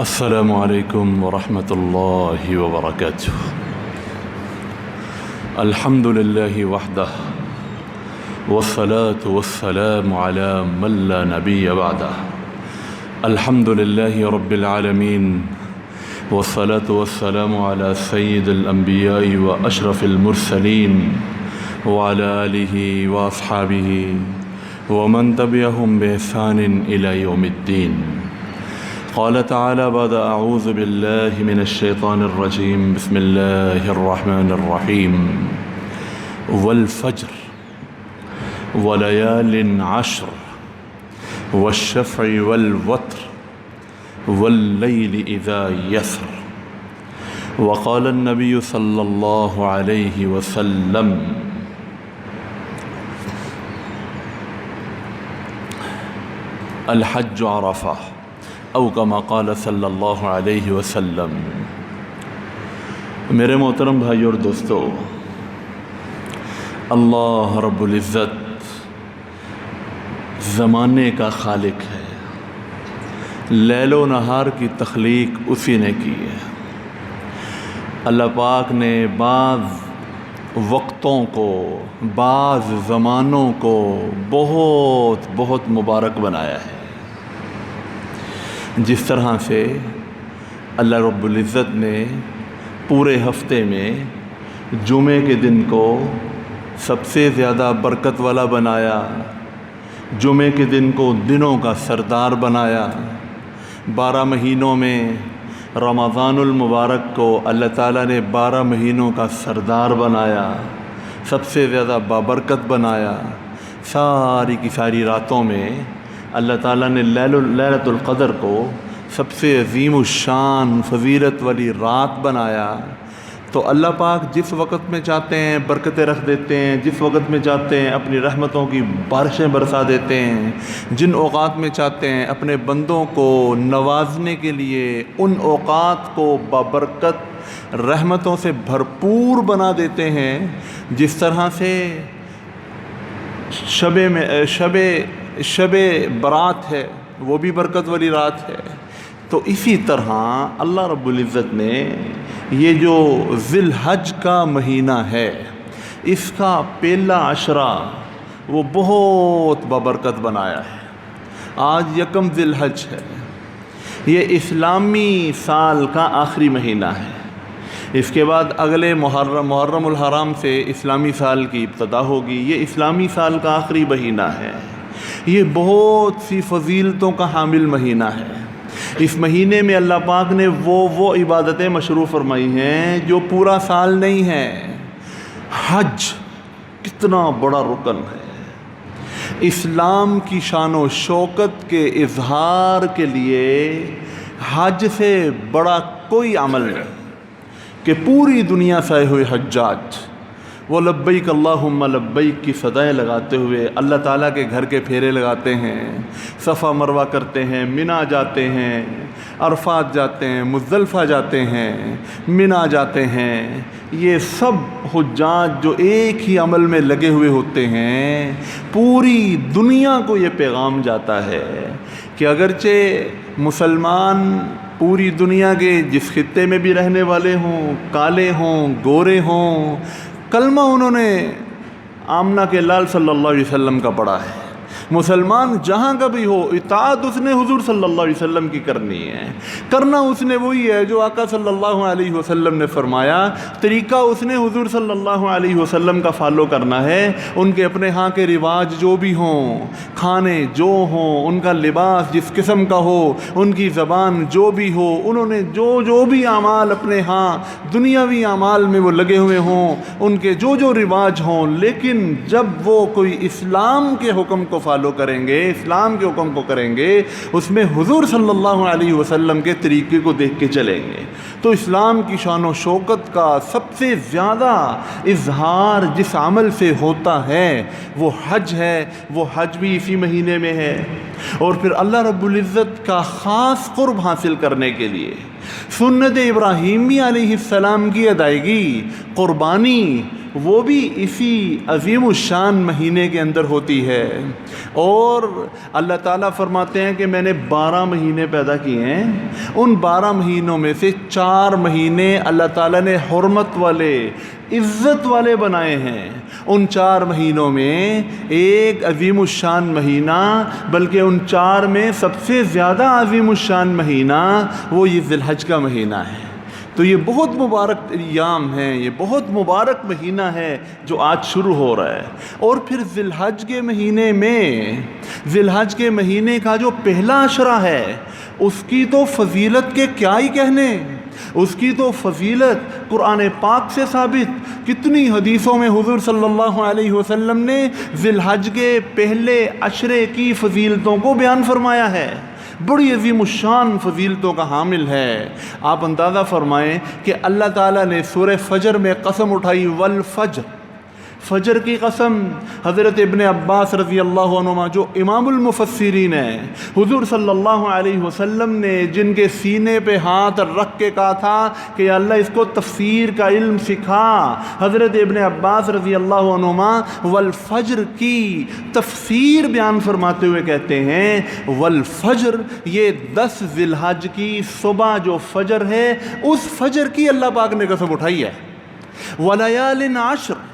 السلام عليكم ورحمة الله وبركاته. الحمد لله وحده والصلاة والسلام على من لا نبي بعده. الحمد لله رب العالمين والصلاة والسلام على سيد الأنبياء وأشرف المرسلين وعلى آله وأصحابه ومن تبعهم بإحسان إلى يوم الدين. قال تعالى بعد أعوذ بالله من الشيطان الرجيم بسم الله الرحمن الرحيم والفجر وليال عشر والشفع والوتر والليل إذا يسر. وقال النبي صلى الله عليه وسلم الحج عرفہ او کما قال صلی اللہ علیہ وسلم. میرے محترم بھائی اور دوستو، اللہ رب العزت زمانے کا خالق ہے. لیل و نہار کی تخلیق اسی نے کی ہے. اللہ پاک نے بعض وقتوں کو، بعض زمانوں کو بہت بہت مبارک بنایا ہے. جس طرح سے اللہ رب العزت نے پورے ہفتے میں جمعے کے دن کو سب سے زیادہ برکت والا بنایا، جمعے کے دن کو دنوں کا سردار بنایا. 12 مہینوں میں رمضان المبارک کو اللہ تعالیٰ نے 12 مہینوں کا سردار بنایا، سب سے زیادہ بابرکت بنایا. ساری کی ساری راتوں میں اللہ تعالیٰ نے لیلۃ القدر کو سب سے عظیم الشان فضیلت والی رات بنایا. تو اللہ پاک جس وقت میں چاہتے ہیں برکتیں رکھ دیتے ہیں، جس وقت میں چاہتے ہیں اپنی رحمتوں کی بارشیں برسا دیتے ہیں. جن اوقات میں چاہتے ہیں اپنے بندوں کو نوازنے کے لیے ان اوقات کو بابرکت رحمتوں سے بھرپور بنا دیتے ہیں. جس طرح سے شب برات ہے، وہ بھی برکت والی رات ہے. تو اسی طرح اللہ رب العزت نے یہ جو ذی الحج کا مہینہ ہے، اس کا پہلا عشرہ وہ بہت بابرکت بنایا ہے. آج یکم ذی الحج ہے. یہ اسلامی سال کا آخری مہینہ ہے. اس کے بعد اگلے محرم الحرام سے اسلامی سال کی ابتدا ہوگی. یہ اسلامی سال کا آخری مہینہ ہے. یہ بہت سی فضیلتوں کا حامل مہینہ ہے. اس مہینے میں اللہ پاک نے وہ عبادتیں مشروع فرمائی ہیں جو پورا سال نہیں ہے. حج کتنا بڑا رکن ہے. اسلام کی شان و شوکت کے اظہار کے لیے حج سے بڑا کوئی عمل نہیں کہ پوری دنیا سے آئے ہوئے حجاج وہ لبیک اللہم لبیک کی صدائیں لگاتے ہوئے اللہ تعالیٰ کے گھر کے پھیرے لگاتے ہیں، صفا مروہ کرتے ہیں، منا جاتے ہیں، عرفات جاتے ہیں، مزدلفہ جاتے ہیں، منا جاتے ہیں. یہ سب حجاج جو ایک ہی عمل میں لگے ہوئے ہوتے ہیں، پوری دنیا کو یہ پیغام جاتا ہے کہ اگرچہ مسلمان پوری دنیا کے جس خطے میں بھی رہنے والے ہوں، کالے ہوں، گورے ہوں، کلمہ انہوں نے آمنہ کے لال صلی اللہ علیہ وسلم کا پڑھا ہے. مسلمان جہاں کا بھی ہو، اطاعت اس نے حضور صلی اللہ علیہ وسلم کی کرنی ہے. کرنا اس نے وہی ہے جو آقا صلی اللہ علیہ وسلم نے فرمایا. طریقہ اس نے حضور صلی اللہ علیہ وسلم کا فالو کرنا ہے. ان کے اپنے ہاں کے رواج جو بھی ہوں، کھانے جو ہوں، ان کا لباس جس قسم کا ہو، ان کی زبان جو بھی ہو، انہوں نے جو بھی اعمال اپنے ہاں دنیاوی اعمال میں وہ لگے ہوئے ہوں، ان کے جو رواج ہوں، لیکن جب وہ کوئی اسلام کے حکم کو فالو کریں گے، اسلام کے حکم کو کریں گے، اس میں حضور صلی اللہ علیہ وسلم کے طریقے کو دیکھ کے چلیں گے. تو اسلام کی شان و شوکت کا سب سے زیادہ اظہار جس عمل سے ہوتا ہے وہ حج ہے. وہ حج بھی اسی مہینے میں ہے. اور پھر اللہ رب العزت کا خاص قرب حاصل کرنے کے لیے سنت ابراہیمی علیہ السلام کی ادائیگی، قربانی، وہ بھی اسی عظیم الشان مہینے کے اندر ہوتی ہے۔ اور اللہ تعالیٰ فرماتے ہیں کہ میں نے 12 مہینے پیدا کیے ہیں، ان 12 مہینوں میں سے 4 مہینے اللہ تعالیٰ نے حرمت والے، عزت والے بنائے ہیں۔ ان 4 مہینوں میں ایک عظیم الشان مہینہ، بلکہ ان 4 میں سب سے زیادہ عظیم الشان مہینہ وہ یہ ذی الحج کا مہینہ ہے۔ تو یہ بہت مبارک ایام ہیں، یہ بہت مبارک مہینہ ہے جو آج شروع ہو رہا ہے۔ اور پھر ذی الحج کے مہینے میں، ذی الحج کے مہینے کا جو پہلا عشرہ ہے، اس کی تو فضیلت کے کیا ہی کہنے، اس کی تو فضیلت قرآن پاک سے ثابت، کتنی حدیثوں میں حضور صلی اللہ علیہ وسلم نے ذی الحج کے پہلے عشرے کی فضیلتوں کو بیان فرمایا ہے، بڑی عظیم الشان فضیلتوں کا حامل ہے۔ آپ اندازہ فرمائیں کہ اللہ تعالیٰ نے سورہ فجر میں قسم اٹھائی، والفجر، فجر کی قسم۔ حضرت ابن عباس رضی اللہ عنہما جو امام المفسرین ہیں، حضور صلی اللہ علیہ وسلم نے جن کے سینے پہ ہاتھ رکھ کے کہا تھا کہ یا اللہ اس کو تفسیر کا علم سکھا، حضرت ابن عباس رضی اللہ عنہما والفجر کی تفسیر بیان فرماتے ہوئے کہتے ہیں، والفجر، یہ 10 ذی الحج کی صبح جو فجر ہے، اس فجر کی اللہ پاک نے قسم اٹھائی ہے۔ ولیال عشر،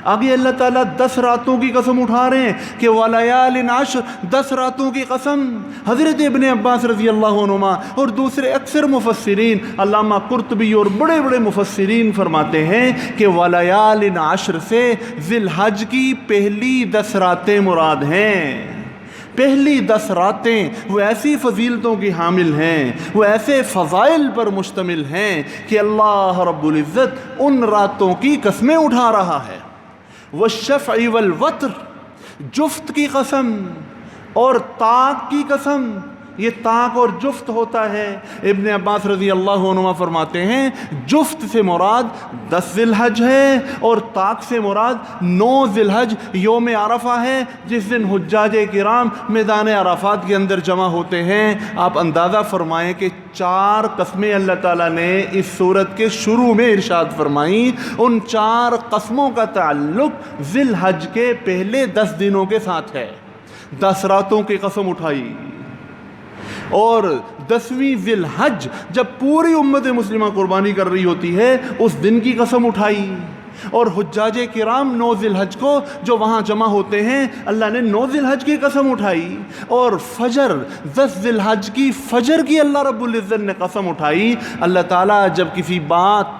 آگے اللہ تعالیٰ 10 راتوں کی قسم اٹھا رہے ہیں کہ ولیال عشر، 10 راتوں کی قسم۔ حضرت ابن عباس رضی اللہ عنہما اور دوسرے اکثر مفسرین، علامہ قرطبی اور بڑے بڑے مفسرین فرماتے ہیں کہ ولیال عشر سے ذی الحج کی پہلی 10 راتیں مراد ہیں۔ پہلی 10 راتیں وہ ایسی فضیلتوں کی حامل ہیں، وہ ایسے فضائل پر مشتمل ہیں کہ اللہ رب العزت ان راتوں کی قسمیں اٹھا رہا ہے۔ والشفع والوتر، جفت کی قسم اور طاق کی قسم، یہ طاق اور جفت ہوتا ہے۔ ابن عباس رضی اللہ عنہ فرماتے ہیں جفت سے مراد 10 ذی الحج ہے، اور طاق سے مراد 9 ذی الحج یوم عرفہ ہے، جس دن حجاج کرام میدان عرفات کے اندر جمع ہوتے ہیں۔ آپ اندازہ فرمائیں کہ 4 قسمیں اللہ تعالیٰ نے اس سورت کے شروع میں ارشاد فرمائیں، ان 4 قسموں کا تعلق ذی الحج کے پہلے 10 دنوں کے ساتھ ہے۔ 10 راتوں کی قسم اٹھائی، اور 10ویں ذی الحج جب پوری امت مسلمہ قربانی کر رہی ہوتی ہے، اس دن کی قسم اٹھائی۔ اور حجاج کرام 9 ذی الحج کو جو وہاں جمع ہوتے ہیں، اللہ نے 9 ذی الحج کی قسم اٹھائی۔ اور فجر، 10 ذی الحج کی فجر کی اللہ رب العزت نے قسم اٹھائی۔ اللہ تعالیٰ جب کسی بات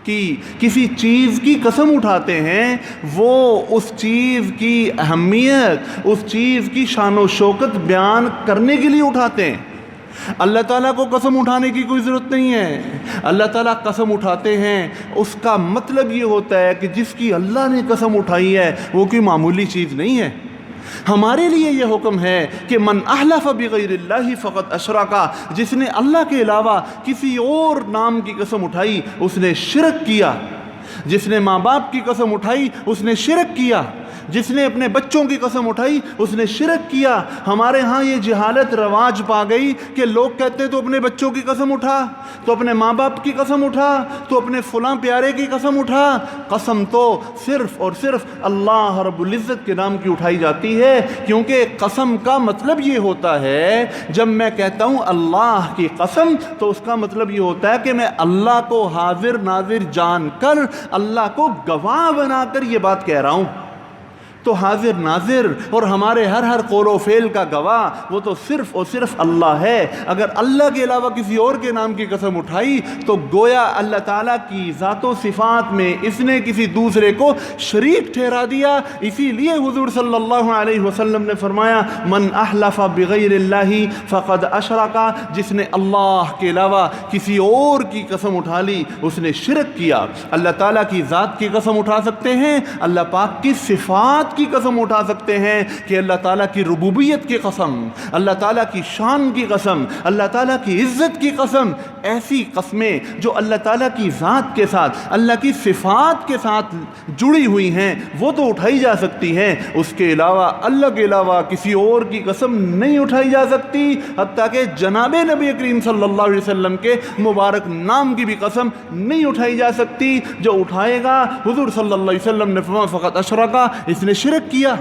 کی، کسی چیز کی قسم اٹھاتے ہیں، وہ اس چیز کی اہمیت، اس چیز کی شان و شوکت بیان کرنے کے لیے اٹھاتے ہیں۔ اللہ تعالیٰ کو قسم اٹھانے کی کوئی ضرورت نہیں ہے۔ اللہ تعالیٰ قسم اٹھاتے ہیں، اس کا مطلب یہ ہوتا ہے کہ جس کی اللہ نے قسم اٹھائی ہے وہ کوئی معمولی چیز نہیں ہے۔ ہمارے لیے یہ حکم ہے کہ من احلف بغیر اللہ فقد اشرک، جس نے اللہ کے علاوہ کسی اور نام کی قسم اٹھائی اس نے شرک کیا۔ جس نے ماں باپ کی قسم اٹھائی اس نے شرک کیا۔ جس نے اپنے بچوں کی قسم اٹھائی اس نے شرک کیا۔ ہمارے ہاں یہ جہالت رواج پا گئی کہ لوگ کہتے ہیں تو اپنے بچوں کی قسم اٹھا، تو اپنے ماں باپ کی قسم اٹھا، تو اپنے فلاں پیارے کی قسم اٹھا۔ قسم تو صرف اور صرف اللہ رب العزت کے نام کی اٹھائی جاتی ہے، کیونکہ قسم کا مطلب یہ ہوتا ہے، جب میں کہتا ہوں اللہ کی قسم تو اس کا مطلب یہ ہوتا ہے کہ میں اللہ کو حاضر ناظر جان کر، اللہ کو گواہ بنا کر یہ بات کہہ رہا ہوں۔ تو حاضر ناظر اور ہمارے ہر قول و فعل کا گواہ وہ تو صرف اور صرف اللہ ہے۔ اگر اللہ کے علاوہ کسی اور کے نام کی قسم اٹھائی تو گویا اللہ تعالیٰ کی ذات و صفات میں اس نے کسی دوسرے کو شریک ٹھہرا دیا۔ اسی لیے حضور صلی اللہ علیہ وسلم نے فرمایا من احلف بغیر اللہ فقد اشرک، جس نے اللہ کے علاوہ کسی اور کی قسم اٹھا لی اس نے شرک کیا۔ اللہ تعالیٰ کی ذات کی قسم اٹھا سکتے ہیں، اللہ پاک کی صفات بات کی قسم اٹھا سکتے ہیں کہ اللہ تعالیٰ کی ربوبیت کی قسم، اللہ تعالیٰ کی شان کی قسم، اللہ تعالیٰ کی عزت کی قسم، ایسی قسمیں جو اللہ تعالیٰ کی ذات کے ساتھ، اللہ کی صفات کے ساتھ جڑی ہوئی ہیں، وہ تو اٹھائی جا سکتی ہیں، اس کے علاوہ اللہ کے علاوہ کسی اور کی قسم نہیں اٹھائی جا سکتی، حتیٰ کہ جناب نبی کریم صلی اللہ علیہ وسلم کے مبارک نام کی بھی قسم نہیں اٹھائی جا سکتی۔ جو اٹھائے گا، حضور صلی اللہ علیہ وسلم نے فرمایا فقط اشرکا، اس نے شرک کیا۔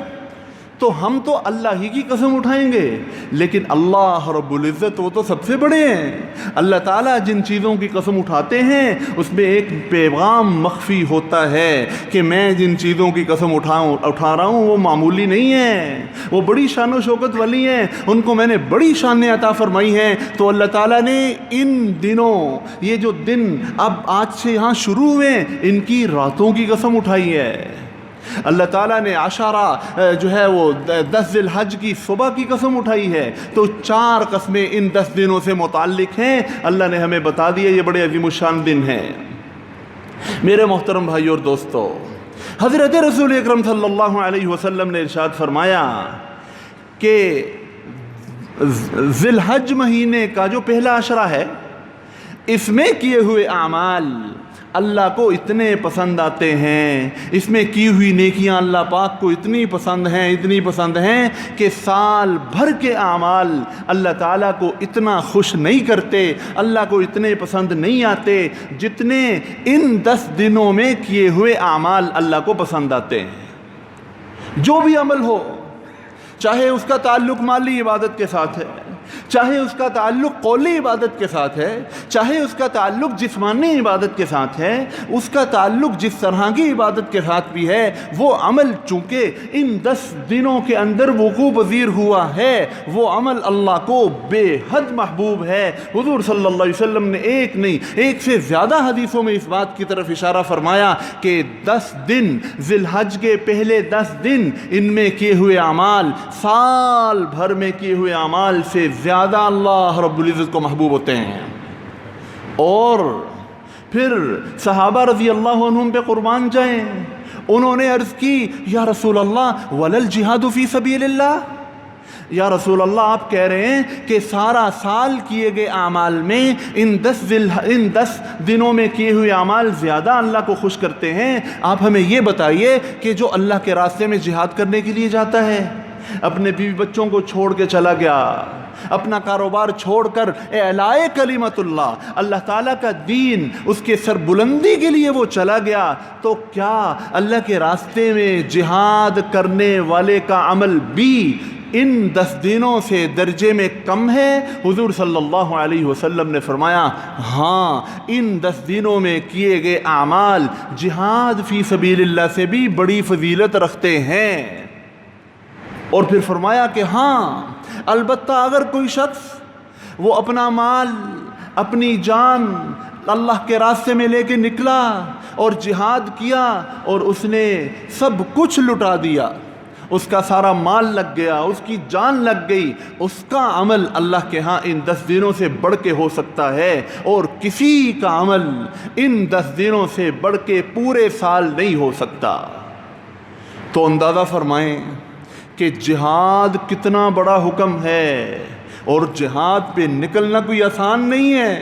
تو ہم تو اللہ ہی کی قسم اٹھائیں گے، لیکن اللہ رب العزت وہ تو سب سے بڑے ہیں۔ اللہ تعالیٰ جن چیزوں کی قسم اٹھاتے ہیں اس میں ایک پیغام مخفی ہوتا ہے کہ میں جن چیزوں کی قسم اٹھا رہا ہوں وہ معمولی نہیں ہے، وہ بڑی شان و شوکت والی ہیں، ان کو میں نے بڑی شانیں عطا فرمائی ہیں۔ تو اللہ تعالیٰ نے ان دنوں، یہ جو دن اب آج سے یہاں شروع ہوئے، ان کی راتوں کی قسم اٹھائی ہے۔ اللہ تعالیٰ نے عشرہ جو ہے وہ 10 ذی الحج کی صبح کی قسم اٹھائی ہے۔ تو 4 قسمیں ان 10 دنوں سے متعلق ہیں، اللہ نے ہمیں بتا دیا، یہ بڑے عظیم الشان دن ہیں۔ میرے محترم بھائی اور دوستو، حضرت رسول اکرم صلی اللہ علیہ وسلم نے ارشاد فرمایا کہ ذی الحج مہینے کا جو پہلا عشرہ ہے، اس میں کیے ہوئے اعمال اللہ کو اتنے پسند آتے ہیں، اس میں کی ہوئی نیکیاں اللہ پاک کو اتنی پسند ہیں کہ سال بھر کے اعمال اللہ تعالیٰ کو اتنا خوش نہیں کرتے، اللہ کو اتنے پسند نہیں آتے جتنے ان 10 دنوں میں کیے ہوئے اعمال اللہ کو پسند آتے ہیں۔ جو بھی عمل ہو، چاہے اس کا تعلق مالی عبادت کے ساتھ ہے، چاہے اس کا تعلق قولی عبادت کے ساتھ ہے، چاہے اس کا تعلق جسمانی عبادت کے ساتھ ہے، اس کا تعلق جس طرح کی عبادت کے ساتھ بھی ہے، وہ عمل چونکہ ان 10 دنوں کے اندر وقوع پذیر ہوا ہے، وہ عمل اللہ کو بے حد محبوب ہے۔ حضور صلی اللہ علیہ وسلم نے ایک سے زیادہ حدیثوں میں اس بات کی طرف اشارہ فرمایا کہ 10 دن ذی الحج کے پہلے 10 دن ان میں کیے ہوئے اعمال سال بھر میں کیے ہوئے اعمال سے زیادہ اللہ رب العزت کو محبوب ہوتے ہیں۔ اور پھر صحابہ رضی اللہ عنہم پہ قربان جائیں، انہوں نے عرض کی یا رسول اللہ ولل جہاد فی سبیل اللہ، یا رسول اللہ آپ کہہ رہے ہیں کہ سارا سال کیے گئے اعمال میں ان 10 دنوں میں کیے ہوئے اعمال زیادہ اللہ کو خوش کرتے ہیں، آپ ہمیں یہ بتائیے کہ جو اللہ کے راستے میں جہاد کرنے کے لیے جاتا ہے، اپنے بیوی بچوں کو چھوڑ کے چلا گیا، اپنا کاروبار چھوڑ کر اعلاء کلمت اللہ تعالیٰ کا دین، اس کے سربلندی کے لیے وہ چلا گیا، تو کیا اللہ کے راستے میں جہاد کرنے والے کا عمل بھی ان 10 دنوں سے درجے میں کم ہے؟ حضور صلی اللہ علیہ وسلم نے فرمایا ہاں، ان 10 دنوں میں کیے گئے اعمال جہاد فی سبیل اللہ سے بھی بڑی فضیلت رکھتے ہیں۔ اور پھر فرمایا کہ ہاں البتہ اگر کوئی شخص وہ اپنا مال، اپنی جان اللہ کے راستے میں لے کے نکلا اور جہاد کیا اور اس نے سب کچھ لٹا دیا، اس کا سارا مال لگ گیا، اس کی جان لگ گئی، اس کا عمل اللہ کے ہاں ان 10 دنوں سے بڑھ کے ہو سکتا ہے، اور کسی کا عمل ان 10 دنوں سے بڑھ کے پورے سال نہیں ہو سکتا۔ تو اندازہ فرمائیں کہ جہاد کتنا بڑا حکم ہے، اور جہاد پہ نکلنا کوئی آسان نہیں ہے۔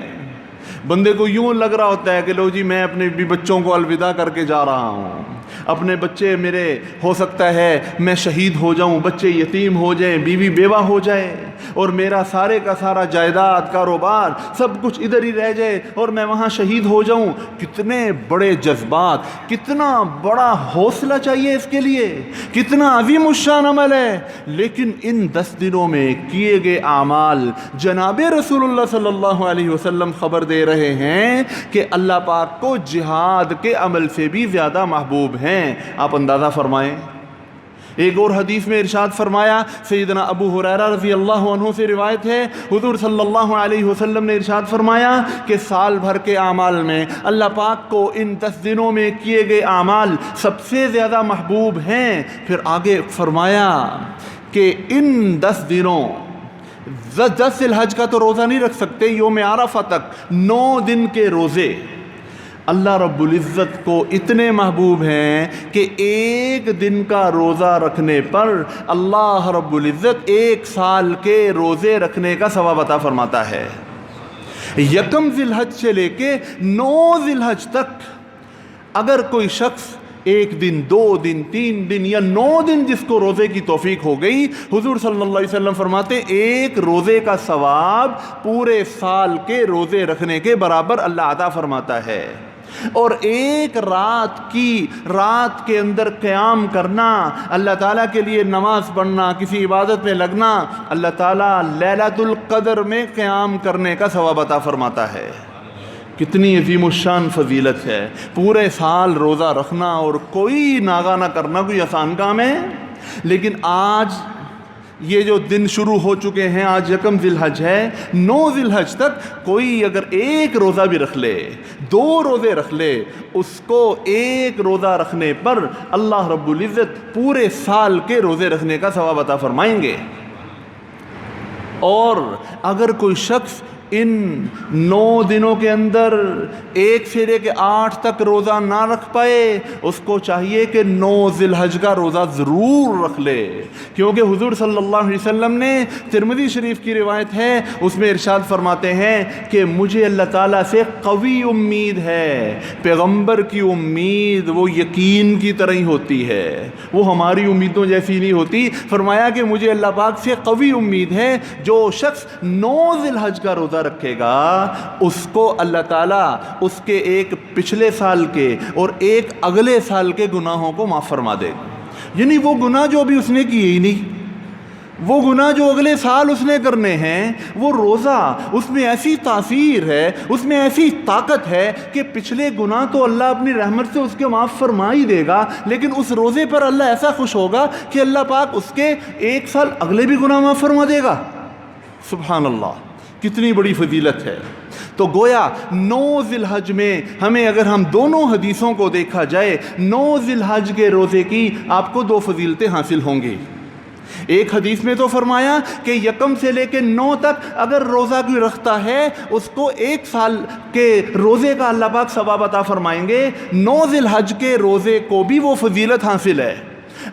بندے کو یوں لگ رہا ہوتا ہے کہ لو جی میں اپنے بھی بچوں کو الوداع کر کے جا رہا ہوں، اپنے بچے میرے ہو سکتا ہے میں شہید ہو جاؤں، بچے یتیم ہو جائیں، بیوی بیوہ ہو جائے، اور میرا سارے کا سارا جائیداد، کاروبار سب کچھ ادھر ہی رہ جائے اور میں وہاں شہید ہو جاؤں۔ کتنے بڑے جذبات، کتنا بڑا حوصلہ چاہیے اس کے لیے، کتنا عظیم الشان عمل ہے۔ لیکن ان 10 دنوں میں کیے گئے اعمال، جناب رسول اللہ صلی اللہ علیہ وسلم خبر دے رہے ہیں کہ اللہ پاک کو جہاد کے عمل سے بھی زیادہ محبوب ہیں۔ آپ اندازہ فرمائیں۔ ایک اور حدیث میں ارشاد فرمایا، سیدنا ابو ہریرہ رضی اللہ عنہ سے روایت ہے، حضور صلی اللہ علیہ وسلم نے ارشاد فرمایا کہ سال بھر کے اعمال میں اللہ پاک کو ان 10 دنوں میں کیے گئے اعمال سب سے زیادہ محبوب ہیں۔ پھر آگے فرمایا کہ ان 10 دنوں 10 ذی الحج کا تو روزہ نہیں رکھ سکتے، یوم عرفہ تک 9 دن کے روزے اللہ رب العزت کو اتنے محبوب ہیں کہ ایک دن کا روزہ رکھنے پر اللہ رب العزت 1 سال کے روزے رکھنے کا ثواب عطا فرماتا ہے۔ یکم ذی الحج سے لے کے 9 ذی الحج تک اگر کوئی شخص 1 دن 2 دن 3 دن یا 9 دن جس کو روزے کی توفیق ہو گئی، حضور صلی اللہ علیہ وسلم فرماتے ایک روزے کا ثواب پورے سال کے روزے رکھنے کے برابر اللہ عطا فرماتا ہے۔ اور ایک رات کے اندر قیام کرنا، اللہ تعالیٰ کے لیے نماز پڑھنا، کسی عبادت میں لگنا، اللہ تعالیٰ لیلۃ القدر میں قیام کرنے کا ثواب عطا فرماتا ہے۔ کتنی عظیم الشان فضیلت ہے۔ پورے سال روزہ رکھنا اور کوئی ناغہ نہ کرنا کوئی آسان کام ہے؟ لیکن آج یہ جو دن شروع ہو چکے ہیں، آج یکم ذی الحج ہے، 9 ذی الحج تک کوئی اگر 1 روزہ بھی رکھ لے، 2 روزے رکھ لے، اس کو 1 روزہ رکھنے پر اللہ رب العزت پورے سال کے روزے رکھنے کا ثواب عطا فرمائیں گے۔ اور اگر کوئی شخص ان 9 دنوں کے اندر 1 سے لے کے 8 تک روزہ نہ رکھ پائے، اس کو چاہیے کہ 9 ذی الحج کا روزہ ضرور رکھ لے، کیونکہ حضور صلی اللہ علیہ وسلم نے ترمذی شریف کی روایت ہے، اس میں ارشاد فرماتے ہیں کہ مجھے اللہ تعالیٰ سے قوی امید ہے۔ پیغمبر کی امید وہ یقین کی طرح ہی ہوتی ہے، وہ ہماری امیدوں جیسی نہیں ہوتی۔ فرمایا کہ مجھے اللہ پاک سے قوی امید ہے، جو شخص 9 ذی الحج کا روزہ رکھے گا اس کو اللہ تعالیٰ اس کے ایک پچھلے سال کے اور ایک اگلے سال کے گناہوں کو معاف فرما دے گا۔ یعنی وہ گناہ جو ابھی اس نے کیے ہی نہیں، وہ گناہ جو اگلے سال اس نے کرنے ہیں، وہ روزہ اس میں ایسی تاثیر ہے، اس میں ایسی طاقت ہے کہ پچھلے گناہ تو اللہ اپنی رحمت سے اس کے معاف فرما ہی دے گا، لیکن اس روزے پر اللہ ایسا خوش ہوگا کہ اللہ پاک اس کے 1 سال اگلے بھی گناہ معاف فرما دے گا۔ سبحان اللہ، کتنی بڑی فضیلت ہے۔ تو گویا 9 ذی الحج میں ہمیں اگر ہم دونوں حدیثوں کو دیکھا جائے، 9 ذی الحج کے روزے کی آپ کو 2 فضیلتیں حاصل ہوں گی۔ ایک حدیث میں تو فرمایا کہ یکم سے لے کے 9 تک اگر روزہ کوئی رکھتا ہے اس کو 1 سال کے روزے کا اللہ پاک ثواب عطا فرمائیں گے۔ 9 ذی الحج کے روزے کو بھی وہ فضیلت حاصل ہے۔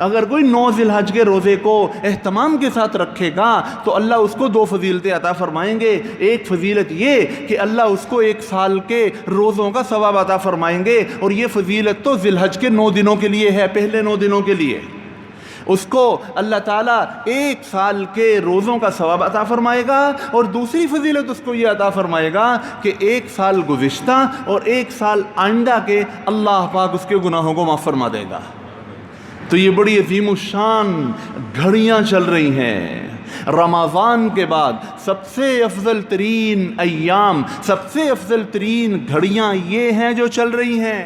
اگر کوئی 9 ذی الحج کے روزے کو اہتمام کے ساتھ رکھے گا تو اللہ اس کو 2 فضیلتیں عطا فرمائیں گے۔ ایک فضیلت یہ کہ اللہ اس کو 1 سال کے روزوں کا ثواب عطا فرمائیں گے، اور یہ فضیلت تو ذی الحج کے 9 دنوں کے لیے ہے، پہلے 9 دنوں کے لیے۔ اس کو اللہ تعالیٰ 1 سال کے روزوں کا ثواب عطا فرمائے گا، اور دوسری فضیلت اس کو یہ عطا فرمائے گا کہ 1 سال گزشتہ اور 1 سال آئندہ کے اللہ پاک اس کے گناہوں کو معاف فرما دے گا۔ تو یہ بڑی عظیم الشان گھڑیاں چل رہی ہیں۔ رمضان کے بعد سب سے افضل ترین ایام، سب سے افضل ترین گھڑیاں یہ ہیں جو چل رہی ہیں۔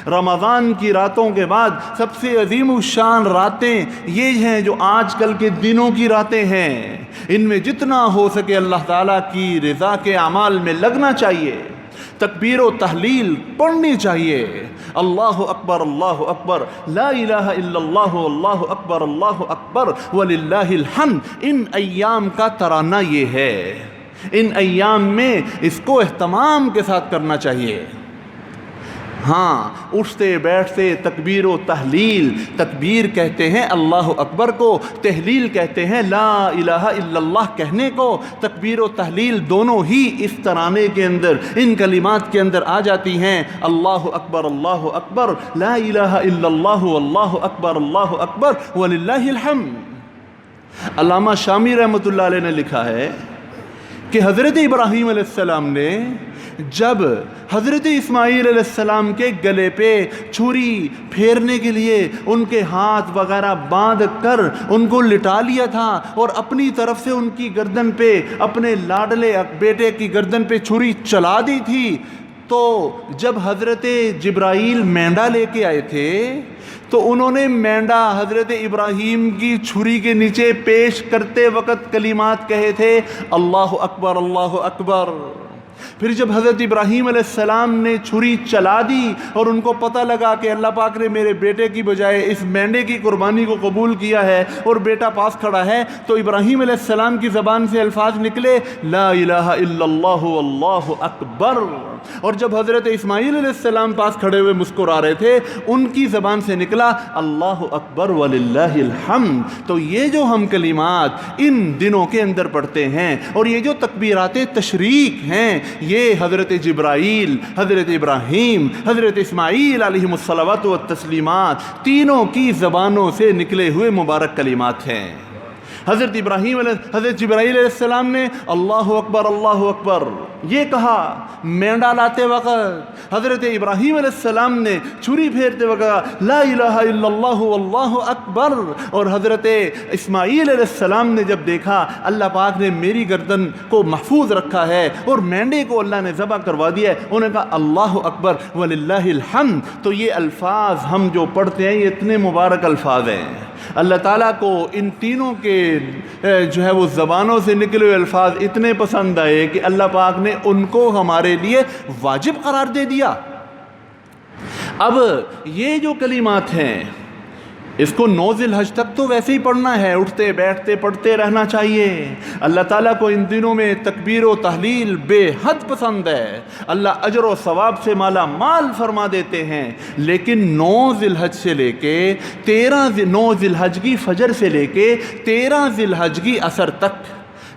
رمضان کی راتوں کے بعد سب سے عظیم الشان راتیں یہ ہیں جو آج کل کے دنوں کی راتیں ہیں۔ ان میں جتنا ہو سکے اللہ تعالیٰ کی رضا کے اعمال میں لگنا چاہیے، تکبیر و تحلیل پڑھنی چاہیے۔ اللہ اکبر لا الہ الا اللہ، اللہ اکبر وللہ الحمد۔ ان ایام کا ترانہ یہ ہے، ان ایام میں اس کو اہتمام کے ساتھ کرنا چاہیے۔ ہاں، اٹھتے بیٹھتے تکبیر و تحلیل، تکبیر کہتے ہیں اللہ اکبر کو، تحلیل کہتے ہیں لا الہ الا اللہ کہنے کو۔ تکبیر و تحلیل دونوں ہی اس ترانے کے اندر، ان کلمات کے اندر آ جاتی ہیں۔ اللہ اکبر لا الہ الا اللہ، اللہ اکبر وللہ الحمد۔ علامہ شامی رحمۃ اللہ علیہ نے لکھا ہے کہ حضرت ابراہیم علیہ السلام نے جب حضرت اسماعیل علیہ السلام کے گلے پہ چھری پھیرنے کے لیے ان کے ہاتھ وغیرہ باندھ کر ان کو لٹا لیا تھا اور اپنی طرف سے ان کی گردن پہ، اپنے لاڈلے بیٹے کی گردن پہ چھری چلا دی تھی، تو جب حضرت جبرائیل مینڈا لے کے آئے تھے تو انہوں نے مینڈا حضرت ابراہیم کی چھری کے نیچے پیش کرتے وقت کلمات کہے تھے اللہ اکبر پھر جب حضرت ابراہیم علیہ السلام نے چھری چلا دی اور ان کو پتہ لگا کہ اللہ پاک نے میرے بیٹے کی بجائے اس مینڈے کی قربانی کو قبول کیا ہے اور بیٹا پاس کھڑا ہے، تو ابراہیم علیہ السلام کی زبان سے الفاظ نکلے لا الہ الا اللہ واللہ اکبر، اور جب حضرت اسماعیل علیہ السلام پاس کھڑے ہوئے مسکرا رہے تھے ان کی زبان سے نکلا اللہ اکبر وللہ الحمد۔ تو یہ جو ہم کلمات ان دنوں کے اندر پڑھتے ہیں اور یہ جو تکبیرات تشریق ہیں، یہ حضرت جبرائیل، حضرت ابراہیم، حضرت اسماعیل علیہم الصلوات والتسلیمات تینوں کی زبانوں سے نکلے ہوئے مبارک کلمات ہیں۔ حضرت جبرائیل علیہ السلام نے اللہ اکبر یہ کہا مینڈا لاتے وقت، حضرت ابراہیم علیہ السلام نے چھری پھیرتے وقت لا الہ الا اللہ واللہ اکبر، اور حضرت اسماعیل علیہ السلام نے جب دیکھا اللہ پاک نے میری گردن کو محفوظ رکھا ہے اور مینڈے کو اللہ نے ذبح کروا دیا ہے، انہوں نے کہا اللہ اکبر وللہ الحمد۔ تو یہ الفاظ ہم جو پڑھتے ہیں یہ اتنے مبارک الفاظ ہیں، اللہ تعالیٰ کو ان تینوں کے جو ہے وہ زبانوں سے نکلے ہوئے الفاظ اتنے پسند آئے کہ اللہ پاک نے ان کو ہمارے لیے واجب قرار دے دیا۔ اب یہ جو کلمات ہیں اس کو 9 ذی الحج تک تو ویسے ہی پڑھنا ہے، اٹھتے بیٹھتے پڑھتے رہنا چاہیے۔ اللہ تعالیٰ کو ان دنوں میں تکبیر و تحلیل بے حد پسند ہے، اللہ اجر و ثواب سے مالا مال فرما دیتے ہیں، لیکن 9 ذی الحج سے لے کے 9 ذی الحج کی فجر سے لے کے 13 ذی الحج کی عصر تک،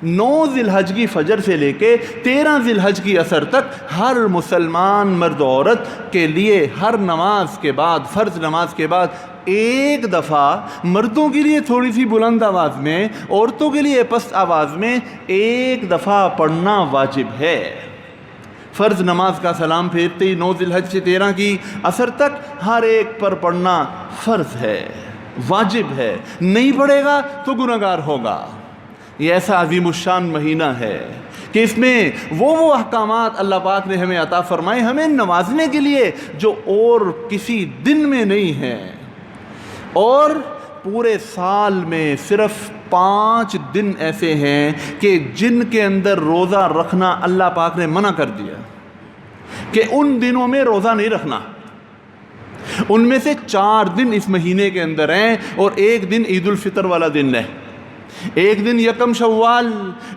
9 ذی الحج کی فجر سے لے کے 13 ذی الحج کی عصر تک ہر مسلمان مرد و عورت کے لیے ہر نماز کے بعد، فرض نماز کے بعد ایک دفعہ، مردوں کے لیے تھوڑی سی بلند آواز میں، عورتوں کے لیے پست آواز میں ایک دفعہ پڑھنا واجب ہے۔ فرض نماز کا سلام پھیرتے ہی 9 ذی الحج سے 13 کی عصر تک ہر ایک پر پڑھنا فرض ہے، واجب ہے، نہیں پڑھے گا تو گنہگار ہوگا۔ یہ ایسا عظیم الشان مہینہ ہے کہ اس میں وہ احکامات اللہ پاک نے ہمیں عطا فرمائے ہمیں نوازنے کے لیے جو اور کسی دن میں نہیں ہے، اور پورے سال میں صرف 5 دن ایسے ہیں کہ جن کے اندر روزہ رکھنا اللہ پاک نے منع کر دیا کہ ان دنوں میں روزہ نہیں رکھنا۔ ان میں سے 4 دن اس مہینے کے اندر ہیں اور ایک دن عید الفطر والا دن ہے، ایک دن یکم شوال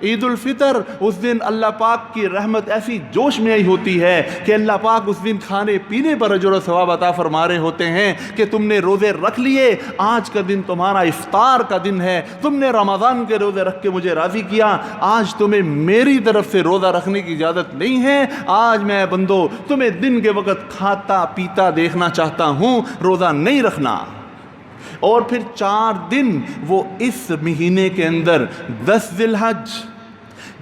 عید الفطر۔ اس دن اللہ پاک کی رحمت ایسی جوش میں آئی ہوتی ہے کہ اللہ پاک اس دن کھانے پینے پر اجر و ثواب عطا فرما رہے ہوتے ہیں کہ تم نے روزے رکھ لیے، آج کا دن تمہارا افطار کا دن ہے، تم نے رمضان کے روزے رکھ کے مجھے راضی کیا، آج تمہیں میری طرف سے روزہ رکھنے کی اجازت نہیں ہے، آج میں بندو تمہیں دن کے وقت کھاتا پیتا دیکھنا چاہتا ہوں، روزہ نہیں رکھنا۔ اور پھر 4 دن وہ اس مہینے کے اندر 10 ذی الحج،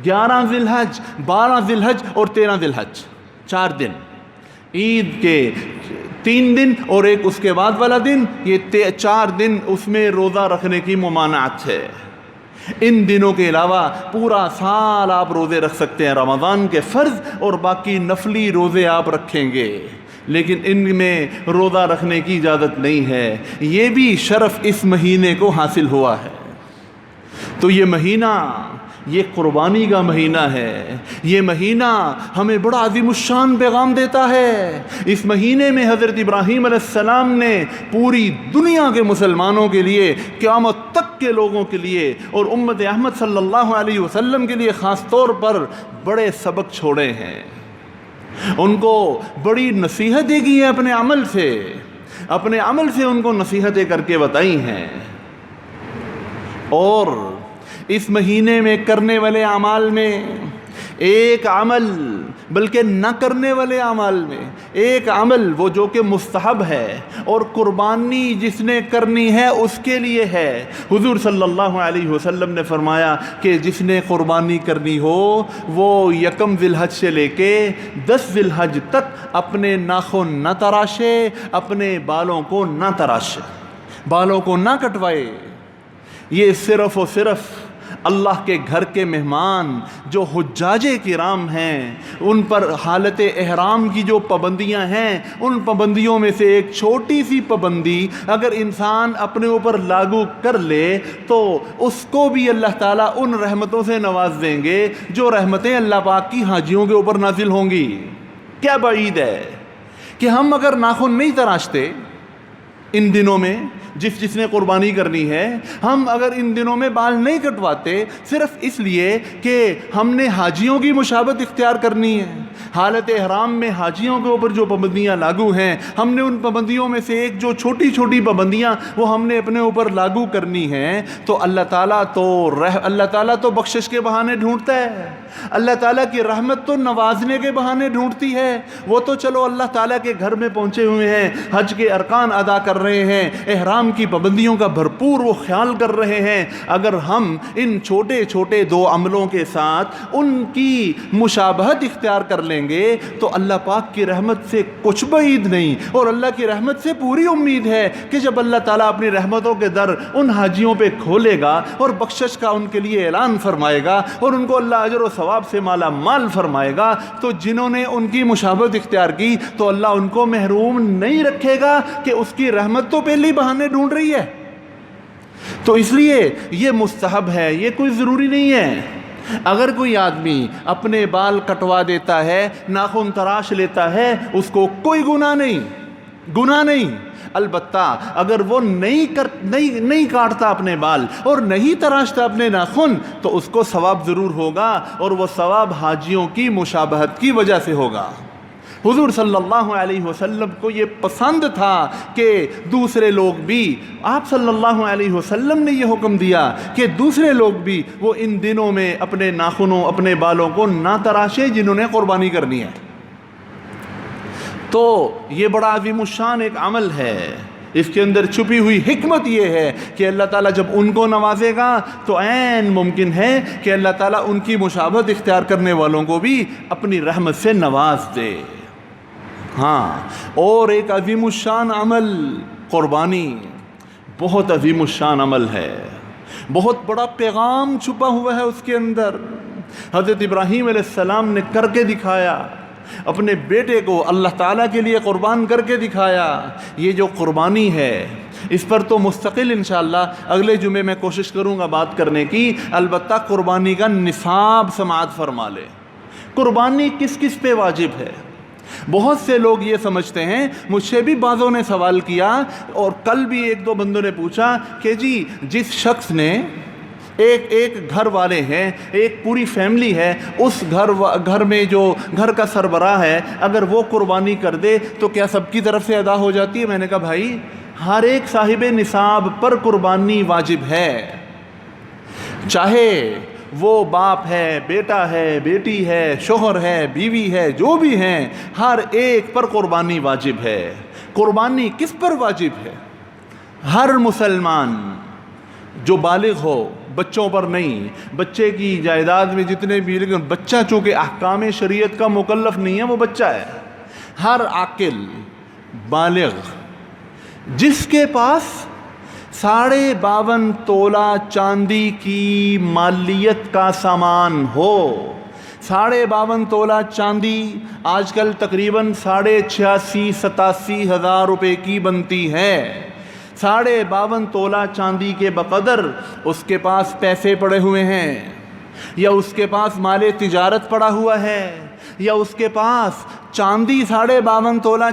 11 ذی الحج، 12 ذی الحج اور 13 ذی الحج، 4 دن، عید کے 3 دن اور ایک اس کے بعد والا دن، یہ 4 دن اس میں روزہ رکھنے کی ممانعت ہے۔ ان دنوں کے علاوہ پورا سال آپ روزے رکھ سکتے ہیں، رمضان کے فرض اور باقی نفلی روزے آپ رکھیں گے، لیکن ان میں روزہ رکھنے کی اجازت نہیں ہے۔ یہ بھی شرف اس مہینے کو حاصل ہوا ہے۔ تو یہ مہینہ یہ قربانی کا مہینہ ہے، یہ مہینہ ہمیں بڑا عظیم الشان پیغام دیتا ہے۔ اس مہینے میں حضرت ابراہیم علیہ السلام نے پوری دنیا کے مسلمانوں کے لیے، قیامت تک کے لوگوں کے لیے اور امت احمد صلی اللہ علیہ وسلم کے لیے خاص طور پر بڑے سبق چھوڑے ہیں، ان کو بڑی نصیحتیں کی ہیں، اپنے عمل سے ان کو نصیحتیں کر کے بتائی ہیں۔ اور اس مہینے میں کرنے والے اعمال میں ایک عمل، بلکہ نہ کرنے والے اعمال میں ایک عمل وہ جو کہ مستحب ہے، اور قربانی جس نے کرنی ہے اس کے لیے ہے۔ حضور صلی اللہ علیہ وسلم نے فرمایا کہ جس نے قربانی کرنی ہو وہ یکم ذی الحج سے لے کے 10 ذی الحج تک اپنے ناخن نہ تراشے، اپنے بالوں کو نہ تراشے، بالوں کو نہ کٹوائے۔ یہ صرف و صرف اللہ کے گھر کے مہمان جو حجاج کرام ہیں ان پر حالت احرام کی جو پابندیاں ہیں، ان پابندیوں میں سے ایک چھوٹی سی پابندی اگر انسان اپنے اوپر لاگو کر لے تو اس کو بھی اللہ تعالیٰ ان رحمتوں سے نواز دیں گے جو رحمتیں اللہ پاک کی حاجیوں کے اوپر نازل ہوں گی۔ کیا بعید ہے کہ ہم اگر ناخن نہیں تراشتے ان دنوں میں، جس نے قربانی کرنی ہے، ہم اگر ان دنوں میں بال نہیں کٹواتے صرف اس لیے کہ ہم نے حاجیوں کی مشابہت اختیار کرنی ہے، حالت احرام میں حاجیوں کے اوپر جو پابندیاں لاگو ہیں ہم نے ان پابندیوں میں سے ایک جو چھوٹی چھوٹی پابندیاں وہ ہم نے اپنے اوپر لاگو کرنی ہیں، تو اللہ تعالیٰ تو بخشش کے بہانے ڈھونڈتا ہے، اللہ تعالیٰ کی رحمت تو نوازنے کے بہانے ڈھونڈتی ہے۔ وہ تو چلو اللہ تعالیٰ کے گھر میں پہنچے ہوئے ہیں، حج کے ارکان ادا کر رہے ہیں، احرام کی پابندیوں کا بھرپور وہ خیال کر رہے ہیں، اگر ہم ان چھوٹے چھوٹے دو عملوں کے ساتھ ان کی مشابہت اختیار کر لیں گے تو اللہ پاک کی رحمت سے کچھ بعید نہیں، اور اللہ کی رحمت سے پوری امید ہے کہ جب اللہ تعالیٰ اپنی رحمتوں کے در ان حاجیوں پہ کھولے گا اور بخشش کا ان کے لیے اعلان فرمائے گا اور ان کو اللہ اجر و ثواب سے مالا مال فرمائے گا، تو جنہوں نے ان کی مشابہت اختیار کی تو اللہ ان کو محروم نہیں رکھے گا کہ اس کی رحمت تو پہلی بہانے ڈھونڈ رہی ہے۔ تو اس لیے یہ مستحب ہے، یہ کوئی ضروری نہیں ہے۔ اگر کوئی آدمی اپنے بال کٹوا دیتا ہے، ناخن تراش لیتا ہے، اس کو کوئی گناہ نہیں۔ البتہ اگر وہ نہیں کاٹتا اپنے بال اور نہیں تراشتا اپنے ناخن تو اس کو ثواب ضرور ہوگا، اور وہ ثواب حاجیوں کی مشابہت کی وجہ سے ہوگا۔ حضور صلی اللہ علیہ وسلم کو یہ پسند تھا کہ دوسرے لوگ بھی، آپ صلی اللہ علیہ وسلم نے یہ حکم دیا کہ دوسرے لوگ بھی وہ ان دنوں میں اپنے ناخنوں اپنے بالوں کو نہ تراشیں جنہوں نے قربانی کرنی ہے۔ تو یہ بڑا عظیم الشان ایک عمل ہے، اس کے اندر چھپی ہوئی حکمت یہ ہے کہ اللہ تعالیٰ جب ان کو نوازے گا تو عین ممکن ہے کہ اللہ تعالیٰ ان کی مشابہت اختیار کرنے والوں کو بھی اپنی رحمت سے نواز دے۔ ہاں، اور ایک عظیم الشان عمل قربانی، بہت عظیم الشان عمل ہے، بہت بڑا پیغام چھپا ہوا ہے اس کے اندر۔ حضرت ابراہیم علیہ السلام نے کر کے دکھایا، اپنے بیٹے کو اللہ تعالیٰ کے لیے قربان کر کے دکھایا۔ یہ جو قربانی ہے اس پر تو مستقل انشاءاللہ اگلے جمعے میں کوشش کروں گا بات کرنے کی، البتہ قربانی کا نصاب سماعت فرما لے۔ قربانی کس کس پہ واجب ہے؟ بہت سے لوگ یہ سمجھتے ہیں، مجھ سے بھی بعضوں نے سوال کیا اور کل بھی ایک دو بندوں نے پوچھا کہ جی جس شخص نے ایک گھر والے ہیں، ایک پوری فیملی ہے، اس گھر میں جو گھر کا سربراہ ہے اگر وہ قربانی کر دے تو کیا سب کی طرف سے ادا ہو جاتی ہے؟ میں نے کہا بھائی ہر ایک صاحب نصاب پر قربانی واجب ہے، چاہے وہ باپ ہے، بیٹا ہے، بیٹی ہے، شوہر ہے، بیوی ہے، جو بھی ہیں، ہر ایک پر قربانی واجب ہے۔ قربانی کس پر واجب ہے؟ ہر مسلمان جو بالغ ہو، بچوں پر نہیں، بچے کی جائیداد میں جتنے بھی، لیکن بچہ چونکہ احکام شریعت کا مکلف نہیں ہے، وہ بچہ ہے۔ ہر عاقل بالغ جس کے پاس 52.5 تولہ چاندی کی مالیت کا سامان ہو، 52.5 تولہ چاندی آج کل تقریباً 86,000-87,000 ہزار روپے کی بنتی ہے۔ 52.5 تولہ چاندی کے بقدر اس کے پاس پیسے پڑے ہوئے ہیں، یا اس کے پاس مال تجارت پڑا ہوا ہے، یا اس کے پاس چاندی 52.5 تولہ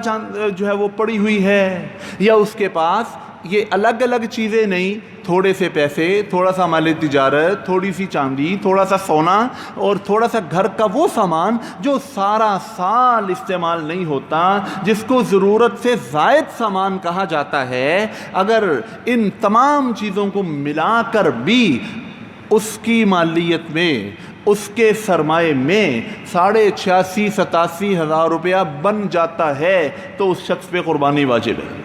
جو ہے وہ پڑی ہوئی ہے، یا اس کے پاس یہ الگ الگ چیزیں نہیں، تھوڑے سے پیسے، تھوڑا سا مال تجارت، تھوڑی سی چاندی، تھوڑا سا سونا اور تھوڑا سا گھر کا وہ سامان جو سارا سال استعمال نہیں ہوتا، جس کو ضرورت سے زائد سامان کہا جاتا ہے۔ اگر ان تمام چیزوں کو ملا کر بھی اس کی مالیت میں، اس کے سرمائے میں 86,000-87,000 ہزار روپیہ بن جاتا ہے تو اس شخص پہ قربانی واجب ہے،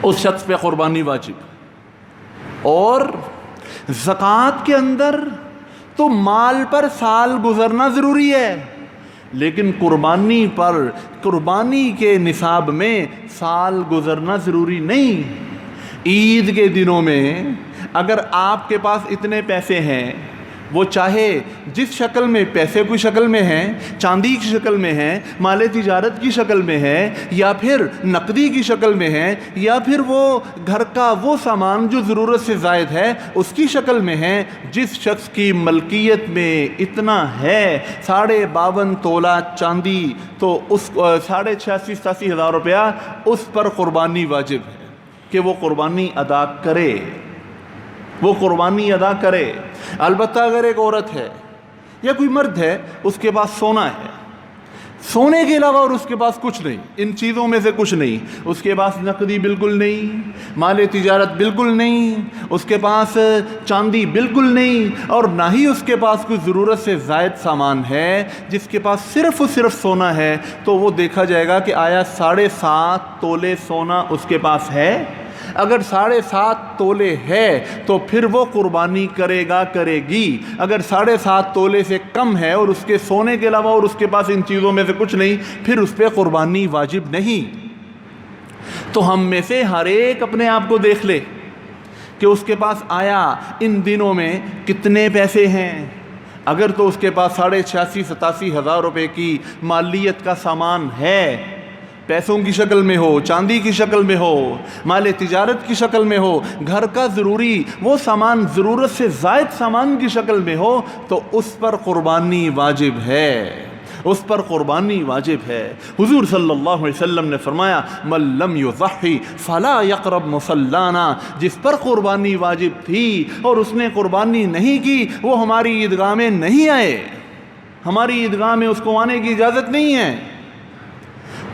اس شخص پہ قربانی واجب۔ اور زکوٰۃ کے اندر تو مال پر سال گزرنا ضروری ہے، لیکن قربانی پر، قربانی کے نصاب میں سال گزرنا ضروری نہیں۔ عید کے دنوں میں اگر آپ کے پاس اتنے پیسے ہیں، وہ چاہے جس شکل میں پیسے کی شکل میں ہیں، چاندی کی شکل میں ہیں، مال تجارت کی شکل میں ہے، یا پھر نقدی کی شکل میں ہے، یا پھر وہ گھر کا وہ سامان جو ضرورت سے زائد ہے اس کی شکل میں ہے، جس شخص کی ملکیت میں اتنا ہے 52.5 تولہ چاندی، تو اس 86,87 ہزار روپیہ اس پر قربانی واجب ہے کہ وہ قربانی ادا کرے، وہ قربانی ادا کرے۔ البتہ اگر ایک عورت ہے یا کوئی مرد ہے، اس کے پاس سونا ہے، سونے کے علاوہ اور اس کے پاس کچھ نہیں، ان چیزوں میں سے کچھ نہیں، اس کے پاس نقدی بالکل نہیں، مال تجارت بالکل نہیں، اس کے پاس چاندی بالکل نہیں، اور نہ ہی اس کے پاس کوئی ضرورت سے زائد سامان ہے، جس کے پاس صرف اور صرف سونا ہے، تو وہ دیکھا جائے گا کہ آیا 7.5 تولے سونا اس کے پاس ہے۔ اگر 7.5 تولے ہے تو پھر وہ قربانی کرے گا، کرے گی۔ اگر 7.5 تولے سے کم ہے اور اس کے سونے کے علاوہ اور اس کے پاس ان چیزوں میں سے کچھ نہیں، پھر اس پہ قربانی واجب نہیں۔ تو ہم میں سے ہر ایک اپنے آپ کو دیکھ لے کہ اس کے پاس آیا ان دنوں میں کتنے پیسے ہیں۔ اگر تو اس کے پاس 86,87 ہزار روپے کی مالیت کا سامان ہے، پیسوں کی شکل میں ہو، چاندی کی شکل میں ہو، مال تجارت کی شکل میں ہو، گھر کا ضروری وہ سامان ضرورت سے زائد سامان کی شکل میں ہو، تو اس پر قربانی واجب ہے، اس پر قربانی واجب ہے۔ حضور صلی اللہ علیہ وسلم نے فرمایا من لم یضحی فلا یقرب مصلانا، جس پر قربانی واجب تھی اور اس نے قربانی نہیں کی، وہ ہماری عیدگاہ میں نہیں آئے، ہماری عیدگاہ میں اس کو آنے کی اجازت نہیں ہے۔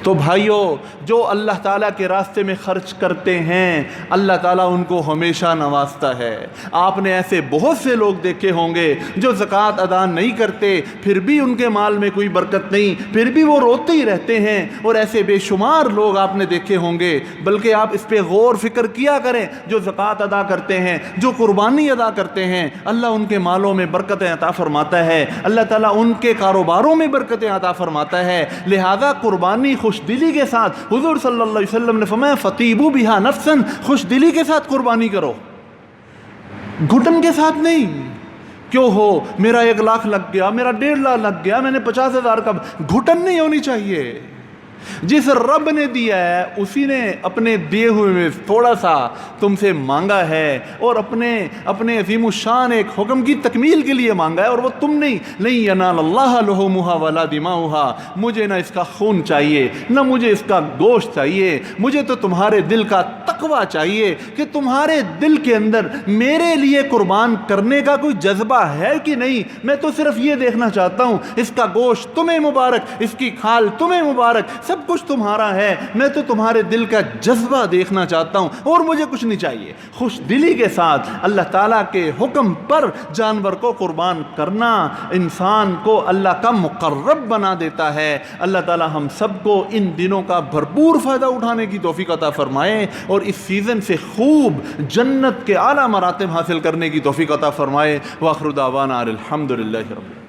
تو بھائیو، جو اللہ تعالیٰ کے راستے میں خرچ کرتے ہیں، اللہ تعالیٰ ان کو ہمیشہ نوازتا ہے۔ آپ نے ایسے بہت سے لوگ دیکھے ہوں گے جو زکوٰۃ ادا نہیں کرتے، پھر بھی ان کے مال میں کوئی برکت نہیں، پھر بھی وہ روتے ہی رہتے ہیں، اور ایسے بے شمار لوگ آپ نے دیکھے ہوں گے۔ بلکہ آپ اس پہ غور فکر کیا کریں، جو زکوٰۃ ادا کرتے ہیں، جو قربانی ادا کرتے ہیں، اللہ ان کے مالوں میں برکتیں عطا فرماتا ہے، اللہ تعالیٰ ان کے کاروباروں میں برکتیں عطا فرماتا ہے۔ لہذا قربانی خوش دلی کے ساتھ، حضور صلی اللہ علیہ وسلم نے فرمایا فطیبوا بہا نفسا، خوش دلی کے ساتھ قربانی کرو، گھٹن کے ساتھ نہیں۔ کیوں ہو میرا 1 لاکھ لگ گیا، میرا 1.5 لاکھ لگ گیا، میں نے 50,000 کا، گھٹن نہیں ہونی چاہیے۔ جس رب نے دیا ہے اسی نے اپنے دیے ہوئے میں تھوڑا سا تم سے مانگا ہے، اور اپنے عظیم الشان ایک حکم کی تکمیل کے لیے مانگا ہے، اور وہ تم نہیں۔ لن ینال اللہ لحومها ولا دماؤها، مجھے نہ اس کا خون چاہیے، نہ مجھے اس کا گوشت چاہیے، مجھے تو تمہارے دل کا تقوی چاہیے کہ تمہارے دل کے اندر میرے لیے قربان کرنے کا کوئی جذبہ ہے کہ نہیں۔ میں تو صرف یہ دیکھنا چاہتا ہوں اس کا گوشت تمہیں مبارک، اس کی کھال تمہیں مبارک، سب کچھ تمہارا ہے، میں تو تمہارے دل کا جذبہ دیکھنا چاہتا ہوں، اور مجھے کچھ نہیں چاہیے۔ خوش دلی کے ساتھ اللہ تعالیٰ کے حکم پر جانور کو قربان کرنا انسان کو اللہ کا مقرب بنا دیتا ہے۔ اللہ تعالیٰ ہم سب کو ان دنوں کا بھرپور فائدہ اٹھانے کی توفیق عطا فرمائے، اور اس سیزن سے خوب جنت کے اعلیٰ مراتب حاصل کرنے کی توفیق عطا فرمائے۔ وآخر دعوانا الحمدللہ رب العالمین۔